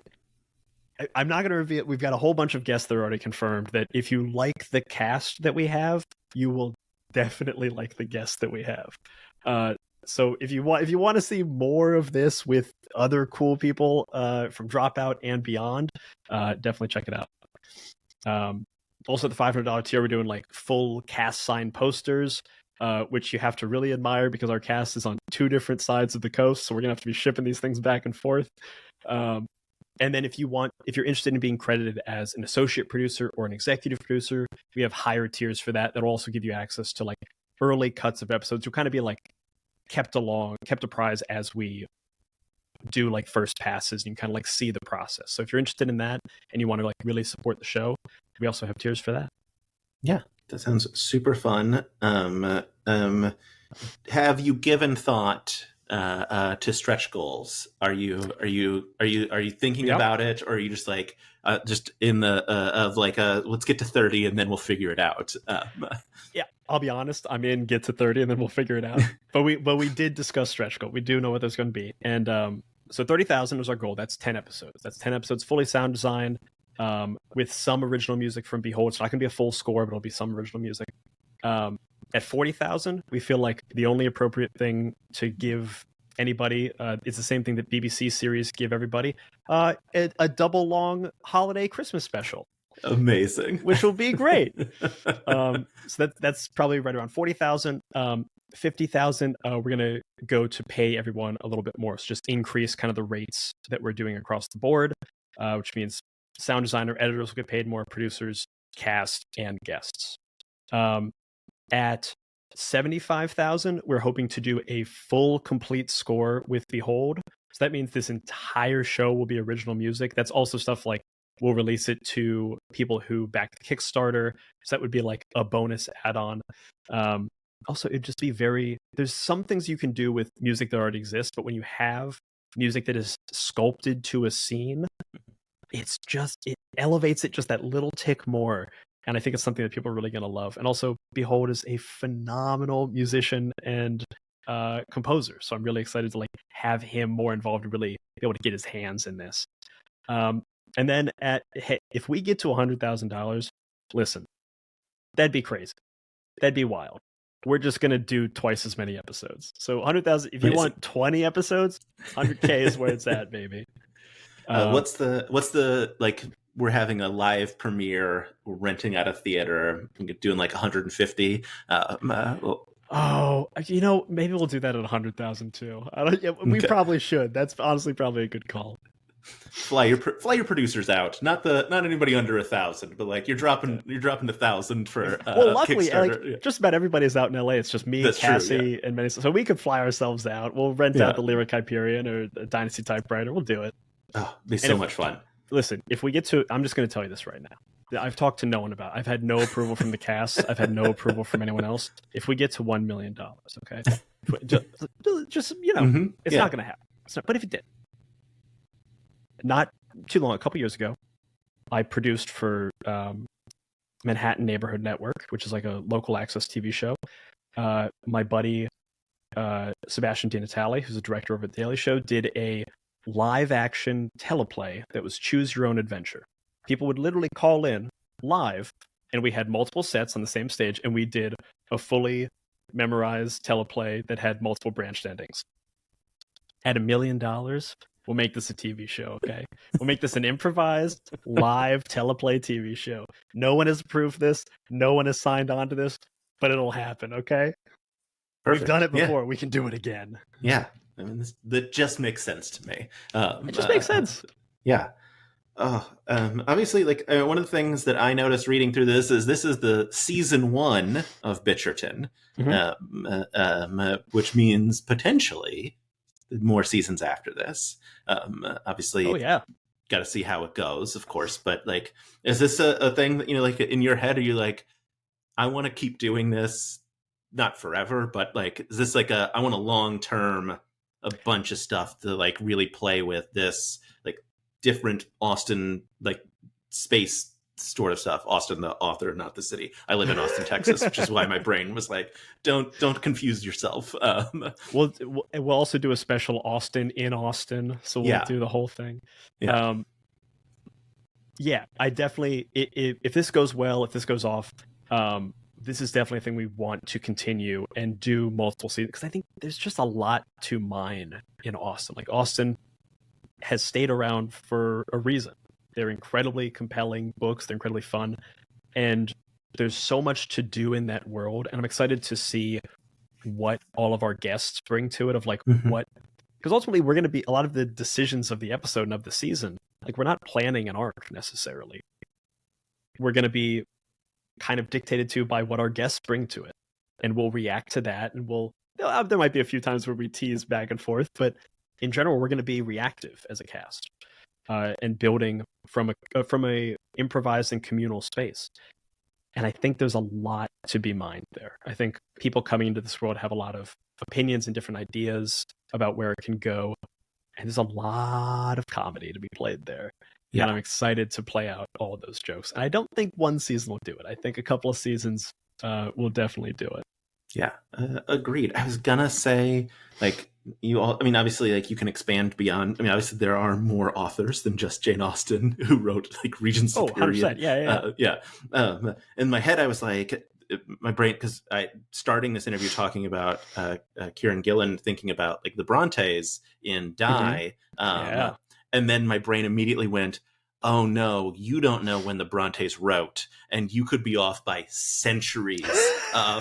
I'm not going to reveal, we've got a whole bunch of guests that are already confirmed that if you like the cast that we have, you will definitely like the guests that we have. So if you want to see more of this with other cool people from Dropout and beyond, definitely check it out. Also, the $500 tier, we're doing like full cast signed posters, which you have to really admire because our cast is on 2 different sides of the coast, so we're gonna have to be shipping these things back and forth. And then if you're interested in being credited as an associate producer or an executive producer, we have higher tiers for that. That'll also give you access to like early cuts of episodes. You'll kind of be like kept apprised as we do like first passes, and you kind of like see the process. So if you're interested in that and you want to like really support the show, we also have tiers for that. Yeah, that sounds super fun. Have you given thought to stretch goals? Are you thinking about it, or are you just like just in the of like let's get to 30 and then we'll figure it out? Yeah, I'll be honest. I'm in get to 30 and then we'll figure it out. but we did discuss stretch goal. We do know what there's going to be, and so 30,000 was our goal. That's 10 episodes. That's 10 episodes fully sound designed, with some original music from Behold. It's not going to be a full score, but it'll be some original music. At 40,000, we feel like the only appropriate thing to give anybody, it's the same thing that BBC series give everybody, a double long holiday Christmas special. Amazing. Which will be great. So that's probably right around 40,000. 50,000, we're going to go to pay everyone a little bit more. So just increase kind of the rates that we're doing across the board, which means sound designer, editors will get paid more, producers, cast, and guests. At 75,000, we're hoping to do a full complete score with Behold. So that means this entire show will be original music. That's also stuff like we'll release it to people who back the Kickstarter. So that would be like a bonus add-on. also it'd just be there's some things you can do with music that already exists, but when you have music that is sculpted to a scene, it elevates it just that little tick more. And I think it's something that people are really going to love. And also, Behold is a phenomenal musician and composer, so I'm really excited to like have him more involved and really be able to get his hands in this. And then if we get to $100,000, listen, that'd be crazy. That'd be wild. We're just gonna do twice as many episodes. So 100,000. If you want 20 episodes, 100K is where it's at, baby. What's the like? We're having a live premiere. We're renting out a theater. We're doing like 150. Oh, maybe we'll do that at 100,000 too. We probably should. That's honestly probably a good call. Fly your producers out. Not anybody under 1,000, but like you're dropping 1,000 for well, luckily, Kickstarter. Just about everybody's out in LA. It's just me, Cassie, and many. So we could fly ourselves out. We'll rent out the Lyric Hyperion or the Dynasty Typewriter. We'll do it. Oh, it'd be so much fun. Listen, if we get to, I'm just going to tell you this right now. I've talked to no one about it. I've had no approval from the cast. I've had no approval from anyone else. If we get to $1 million, okay, just it's not going to happen. But if it did, not too long, a couple years ago, I produced for Manhattan Neighborhood Network, which is like a local access TV show. My buddy Sebastian DiNatale, who's a director over at The Daily Show, did a live action teleplay that was Choose Your Own Adventure. People would literally call in live, and we had multiple sets on the same stage, and we did a fully memorized teleplay that had multiple branched endings. At $1 million, we'll make this a TV show, okay? We'll make this an improvised, live teleplay TV show. No one has approved this. No one has signed on to this, but it'll happen, okay? Perfect. We've done it before. We can do it again. Yeah. I mean, that just makes sense to me. It just makes sense. Yeah. Obviously, like one of the things that I noticed reading through this is the season 1 of Bitcherton, which means potentially more seasons after this. Obviously, got to see how it goes, of course. But like, is this a thing that like in your head? Are you like, I want to keep doing this, not forever, but like, is this like I want a long term? A bunch of stuff to like really play with this like different Austin like space sort of stuff. Austin, the author, not the city. I live in Austin, Texas, which is why my brain was like, don't confuse yourself. We'll also do a special Austin in Austin, so we'll do the whole thing. I definitely if this goes well, if this goes off, this is definitely a thing we want to continue and do multiple seasons, because I think there's just a lot to mine in Austin. Like, Austin has stayed around for a reason. They're incredibly compelling books. They're incredibly fun. And there's so much to do in that world. And I'm excited to see what all of our guests bring to it, of like what, because ultimately we're going to be, a lot of the decisions of the episode and of the season, like, we're not planning an arc necessarily. We're going to be kind of dictated to by what our guests bring to it, and we'll react to that, and there might be a few times where we tease back and forth, but in general we're going to be reactive as a cast, and building from a improvised and communal space. And I think there's a lot to be mined there. I think people coming into this world have a lot of opinions and different ideas about where it can go, and there's a lot of comedy to be played there. Yeah. And I'm excited to play out all of those jokes. And I don't think one season will do it. I think a couple of seasons will definitely do it. Yeah, agreed. I was gonna say, like, obviously, like, you can expand beyond. I mean, obviously, there are more authors than just Jane Austen who wrote like Regent's Period. 100%. Yeah. In my head, I was like, my brain, because starting this interview talking about Kieran Gillen, thinking about like the Brontes in Die. And then my brain immediately went, oh no, you don't know when the Brontes wrote, and you could be off by centuries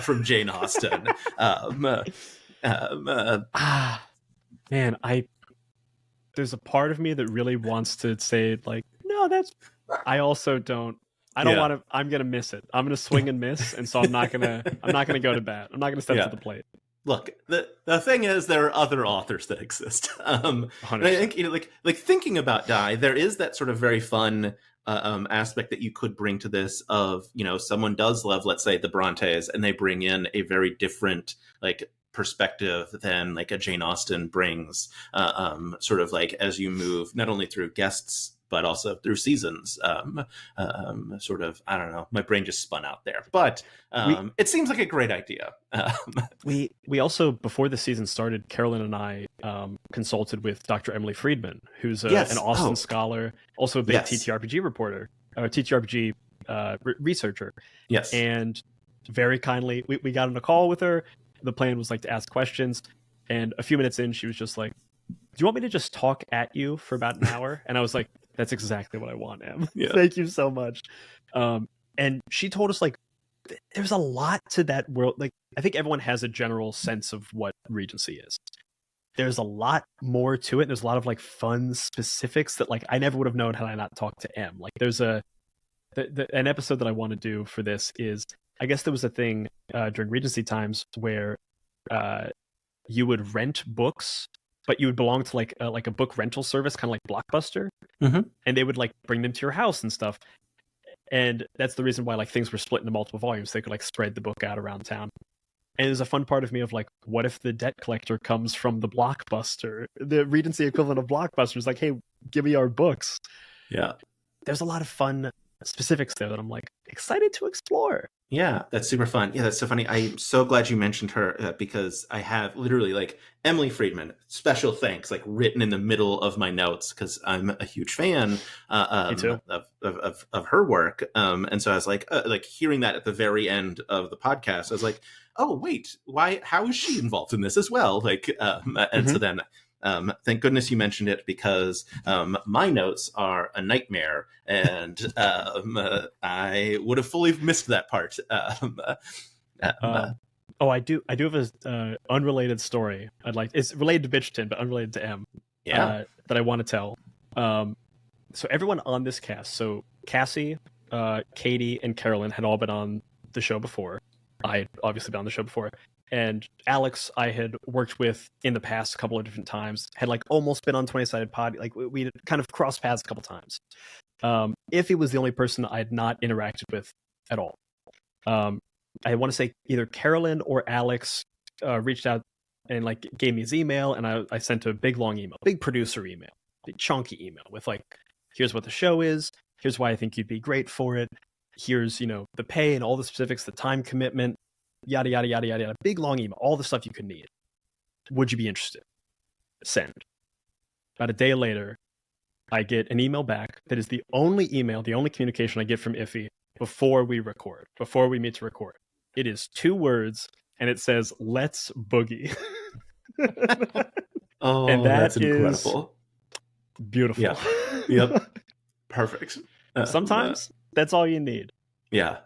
from Jane Austen. Man, there's a part of me that really wants to say, like, no, I also don't. I don't want to. I'm gonna miss it. I'm gonna swing and miss, and so I'm not gonna go to bat. I'm not gonna step to the plate. Look, the thing is, there are other authors that exist. And I think, like thinking about Die, there is that sort of very fun aspect that you could bring to this of, someone does love, let's say, the Brontes, and they bring in a very different like perspective than like a Jane Austen brings, sort of like as you move not only through guests but also through seasons. Sort of, I don't know, my brain just spun out there, but it seems like a great idea. We also, before the season started, Carolyn and I consulted with Dr. Emily Friedman, who's an Austen scholar, also a big TTRPG reporter, or TTRPG researcher. Yes. And very kindly, we got on a call with her. The plan was like to ask questions. And a few minutes in, she was just like, do you want me to just talk at you for about an hour? And I was like, that's exactly what I want, Em. Yeah. Thank you so much. And she told us, like, there's a lot to that world. Like, I think everyone has a general sense of what Regency is. There's a lot more to it. There's a lot of like fun specifics that like I never would have known had I not talked to Em. Like, there's an episode that I want to do for this is, I guess there was a thing during Regency times where you would rent books, but you would belong to like a book rental service, kind of like Blockbuster, and they would like bring them to your house and stuff. And that's the reason why like things were split into multiple volumes. They could like spread the book out around town. And there's a fun part of me of like, what if the debt collector comes from the Blockbuster? The Regency equivalent of Blockbuster is like, hey, give me our books. Yeah. There's a lot of fun specifics there that I'm like excited to explore. Yeah, that's super fun. Yeah, that's so funny. I'm so glad you mentioned her because I have literally like Emily Friedman, special thanks, like written in the middle of my notes because I'm a huge fan of her work. And so I was like hearing that at the very end of the podcast, I was like, oh, wait, why? How is she involved in this as well? Like, and so then thank goodness you mentioned it because my notes are a nightmare and I would have fully missed that part. I do have a unrelated story. It's related to Bitcherton, but unrelated to Em. Yeah. That I want to tell. So everyone on this cast, so Cassie, Katie, and Carolyn had all been on the show before. I had obviously been on the show before. And Alex, I had worked with in the past a couple of different times, had like almost been on 20-Sided Pod. Like we kind of crossed paths a couple times. Iffy was the only person I had not interacted with at all. I want to say either Carolyn or Alex reached out and like gave me his email, and I sent a big long email, big producer email, big chunky email with like, here's what the show is, here's why I think you'd be great for it, here's the pay and all the specifics, the time commitment, yada yada yada yada yada. Big long email, all the stuff you could need. Would you be interested? Send. About a day later, I get an email back that is the only communication I get from Iffy before we meet to record. It is 2 words, and it says, "Let's boogie." Oh, and that's incredible. Beautiful. Yeah. Yep. Perfect. Sometimes that's all you need. Yeah.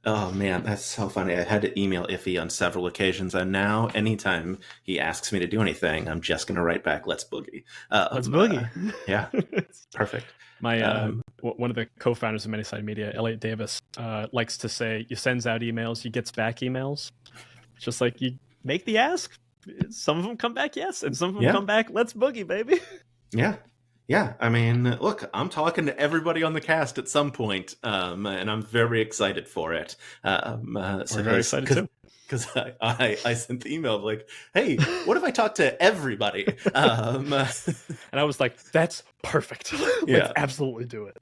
Oh man, that's so funny. I had to email Iffy on several occasions, and now anytime he asks me to do anything, I'm just going to write back, "Let's boogie." Let's boogie. Yeah. Perfect. My one of the co-founders of Many-Sided Media, Elliot Davis, likes to say, "You sends out emails, you gets back emails." It's just like you make the ask. Some of them come back yes, and some of them come back, "Let's boogie, baby." Yeah. Yeah, I mean, look, I'm talking to everybody on the cast at some point, and I'm very excited for it. We're very excited too. Because I sent the email like, "Hey, what if I talk to everybody?" And I was like, "That's perfect. Let's absolutely do it."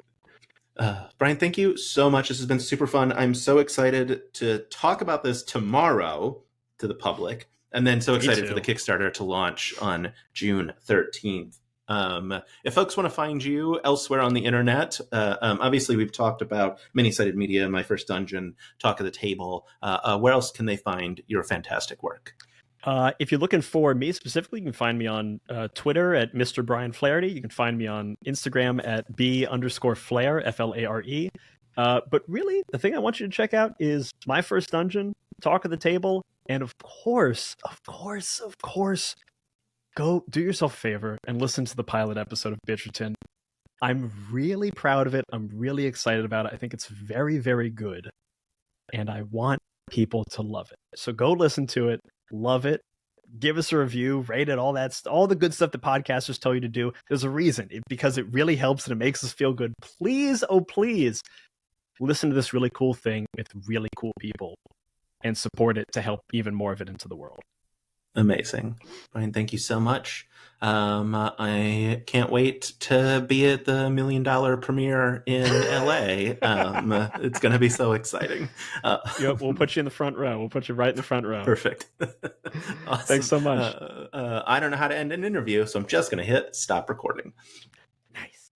Brian, thank you so much. This has been super fun. I'm so excited to talk about this tomorrow to the public, and then so excited for the Kickstarter to launch on June 13th. If folks want to find you elsewhere on the internet, obviously we've talked about Many-Sided Media, My First Dungeon, Talk of the Table. Where else can they find your fantastic work? If you're looking for me specifically, you can find me on Twitter at Mr. Brian Flaherty. You can find me on Instagram at B_Flair, Flare. But really, the thing I want you to check out is My First Dungeon, Talk of the Table, and of course, go do yourself a favor and listen to the pilot episode of Bitcherton. I'm really proud of it. I'm really excited about it. I think it's very, very good. And I want people to love it. So go listen to it, love it, give us a review, rate it, all the good stuff that podcasters tell you to do. There's a reason, because it really helps and it makes us feel good. Please, oh please, listen to this really cool thing with really cool people and support it to help even more of it into the world. Amazing. Brian, thank you so much. I can't wait to be at the $1 million premiere in LA. It's going to be so exciting. Yep, we'll put you in the front row. We'll put you right in the front row. Perfect. Awesome. Thanks so much. I don't know how to end an interview, so I'm just going to hit stop recording.